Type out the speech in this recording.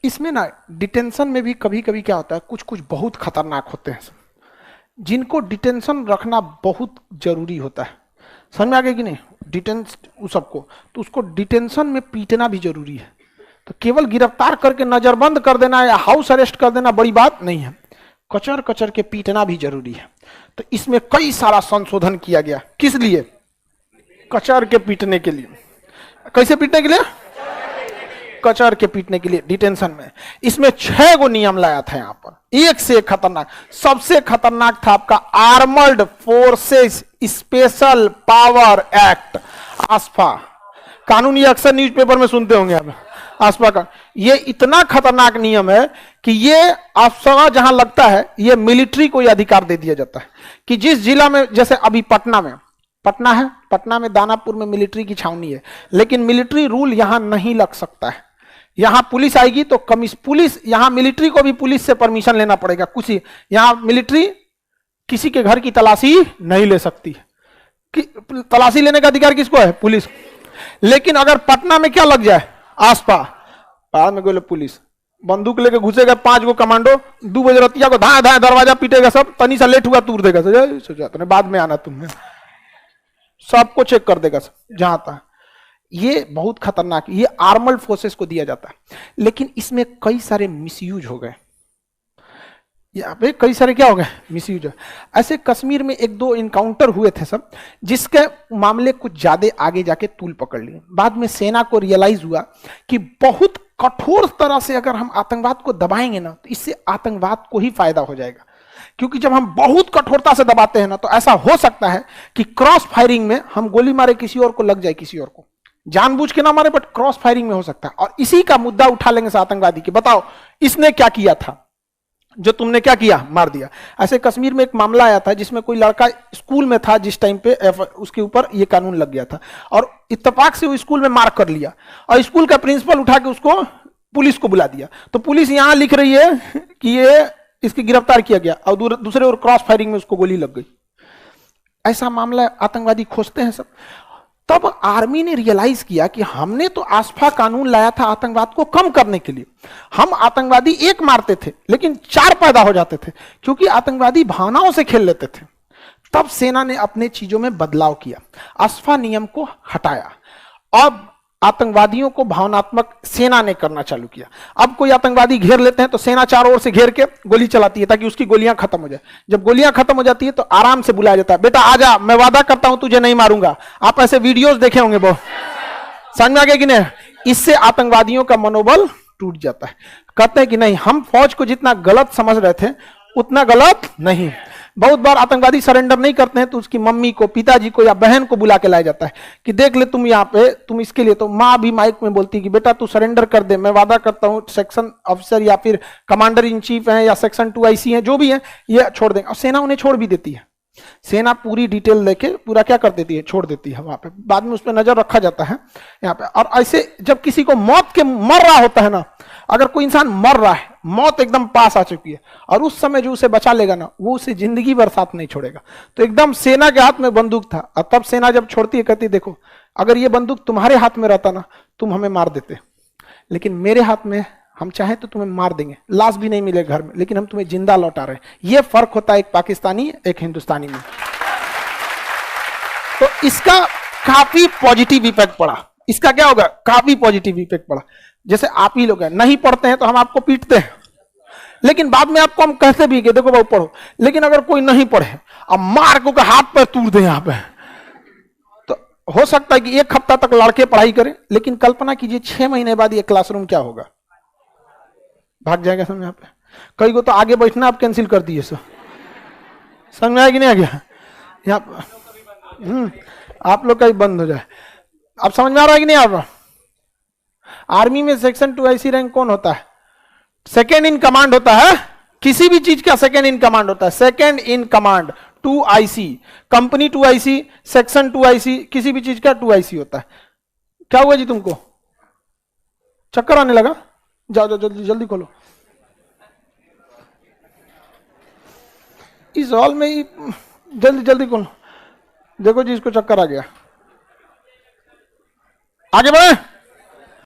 इसमें ना डिटेंशन में भी कभी कभी क्या होता है, कुछ कुछ बहुत खतरनाक होते हैं जिनको डिटेंशन रखना बहुत जरूरी होता है। समझ में आ गया कि नहीं? डिटेंशन सबको, तो उसको डिटेंशन में पीटना भी जरूरी है। तो केवल गिरफ्तार करके नजरबंद कर देना या हाउस अरेस्ट कर देना बड़ी बात नहीं है, कचर कचर के पीटना भी जरूरी है। तो इसमें कई सारा संशोधन किया गया। किस लिए? कचर के पीटने के लिए। कैसे पीटने के लिए? कचर के पीटने के लिए डिटेंशन में। इसमें 6 गो नियम लाया था यहां पर, एक से एक खतरनाक। सबसे खतरनाक था आपका armed forces special power act, AFSPA कानून। ये अक्सर न्यूज़पेपर में सुनते होंगे आप, आसफा का। ये इतना खतरनाक नियम है कि ये आसफा जहां लगता है, ये मिलिट्री को यह अधिकार दे दिया जाता है कि जिस जिला में, जैसे अभी पटना में, पटना है, पटना में दानापुर में मिलिट्री की छावनी है, लेकिन मिलिट्री रूल यहां नहीं लग सकता है। यहां पुलिस आएगी तो पुलिस, यहां मिलिट्री को भी पुलिस से परमिशन लेना पड़ेगा। कुछ यहां मिलिट्री किसी के घर की तलाशी नहीं ले सकती। तलाशी लेने का अधिकार किसको है? पुलिस। लेकिन अगर पटना में क्या लग जाए, आसपा पहाड़ में गोले पुलिस बंदूक लेके घुसेगा, 5 गो कमांडो 2 बजे रतिया को धाए धाए दरवाजा पीटेगा, सब तनी सा लेट हुआ तूर देगा, सोचा बाद में आना तुमने, सबको चेक कर देगा सब जहां था। ये बहुत खतरनाक, ये आर्मर्ड फोर्सेस को दिया जाता है। लेकिन इसमें कई सारे मिसयूज हो गए, यहाँ पे कई सारे क्या हो गए, मिसयूज। ऐसे कश्मीर में 1-2 इनकाउंटर हुए थे सब, जिसके मामले कुछ ज्यादा आगे जाके तूल पकड़ लिए। बाद में सेना को रियलाइज हुआ कि बहुत कठोर तरह से अगर हम आतंकवाद को दबाएंगे ना, तो इससे आतंकवाद को ही फायदा हो जाएगा। क्योंकि जब हम बहुत कठोरता से दबाते हैं ना, तो ऐसा हो सकता है कि क्रॉस फायरिंग में हम गोली मारे किसी और को, लग जाए किसी और को, जानबूझ के ना मारे बट क्रॉस फायरिंग में हो सकता है। और इसी का मुद्दा उठा लेंगे आतंकवादी की, बताओ इसने क्या किया था जो तुमने क्या किया, मार दिया। ऐसे कश्मीर में एक मामला आया था जिसमें कोई लड़का स्कूल में था जिस टाइम पे, उसके ऊपर ये कानून लग गया था और इत्तेफाक से वो स्कूल में मार कर लिया और स्कूल का प्रिंसिपल उठा के उसको पुलिस को बुला दिया। तो पुलिस यहां लिख रही है कि ये इसकी गिरफ्तार किया गया और दूसरे और क्रॉस फायरिंग में उसको गोली लग गई। ऐसा मामला आतंकवादी खोजते हैं सब। तब आर्मी ने रियलाइज किया कि हमने तो आसफा कानून लाया था आतंकवाद को कम करने के लिए। हम आतंकवादी एक मारते थे लेकिन 4 पैदा हो जाते थे, क्योंकि आतंकवादी भावनाओं से खेल लेते थे। तब सेना ने अपने चीजों में बदलाव किया, आसफा नियम को हटाया। अब आतंकवादियों को भावनात्मक सेना ने करना चालू किया। अब कोई आतंकवादी घेर लेते हैं तो सेना चारों ओर से घेर के गोली चलाती है ताकि उसकी गोलियां खत्म हो जाए। जब गोलियां खत्म हो जाती है तो आराम से बुलाया जाता है, बेटा आजा, मैं वादा करता हूं तुझे नहीं मारूंगा। आप ऐसे वीडियोस देखे होंगे बहुत, समझ में आ गया कि नहीं? इससे आतंकवादियों का मनोबल टूट जाता है। कहते हैं कि नहीं, हम फौज को जितना गलत समझ रहे थे उतना गलत नहीं। बहुत बार आतंकवादी सरेंडर नहीं करते हैं तो उसकी मम्मी को, पिताजी को या बहन को बुला के लाया जाता है कि देख ले तुम यहाँ पे, तुम इसके लिए। तो माँ भी माइक में बोलती है कि बेटा तू सरेंडर कर दे, मैं वादा करता हूँ सेक्शन ऑफिसर या फिर कमांडर इन चीफ हैं या सेक्शन 2 IC हैं, जो भी है, ये छोड़ देंगे। और सेना उन्हें छोड़ भी देती है। सेना पूरी डिटेल लेके पूरा क्या कर देती है, छोड़ देती है वहां पे। बाद में उस पर नजर रखा जाता है यहाँ पे। और ऐसे जब किसी को मौत के मर रहा होता है ना, अगर कोई इंसान मर रहा है, मौत एकदम पास आ चुकी है और उस समय जो उसे बचा लेगा ना, वो उसे जिंदगी भर साथ नहीं छोड़ेगा। तो एकदम सेना के हाथ में बंदूक था और तब सेना जब छोड़ती है कहती देखो अगर ये बंदूक तुम्हारे हाथ में रहता ना, तुम हमें मार देते, लेकिन मेरे हाथ में, हम चाहे तो तुम्हें मार देंगे, लाश भी नहीं मिलेगा घर में, लेकिन हम तुम्हें जिंदा लौटा रहे हैं। ये फर्क होता है एक पाकिस्तानी एक हिंदुस्तानी में। तो इसका काफी पॉजिटिव इफेक्ट पड़ा। इसका क्या होगा, काफी पॉजिटिव इफेक्ट पड़ा। जैसे आप ही लोग हैं, नहीं पढ़ते हैं तो हम आपको पीटते हैं, लेकिन बाद में आपको हम कहते भी कि देखो बाबू पढ़ो। लेकिन अगर कोई नहीं पढ़े अब मार को हाथ पर तूड़ दे यहाँ पे, तो हो सकता है कि 1 हफ्ता तक लड़के पढ़ाई करें, लेकिन कल्पना कीजिए 6 महीने बाद ये क्लासरूम क्या होगा, भाग जाएगा समझ। यहाँ पे कई को तो आगे बैठना आप कैंसिल कर दिए, समझ में आया कि नहीं आ गया? यहाँ आप लोग का ही बंद हो जाए। अब समझ में आ रहा है कि नहीं आप? आर्मी में सेक्शन 2 IC रैंक कौन होता है? सेकेंड इन कमांड होता है। किसी भी चीज का सेकेंड इन कमांड होता है, second in command 2 IC। Company 2 IC, section 2 IC, किसी भी चीज का 2 IC होता है। क्या हुआ जी तुमको, चक्कर आने लगा? जाओ जाओ जल्दी जल्दी खोलो। इस हॉल में ही जल्दी जल्दी खोलो। देखो जी इसको चक्कर आ गया, आगे बढ़े।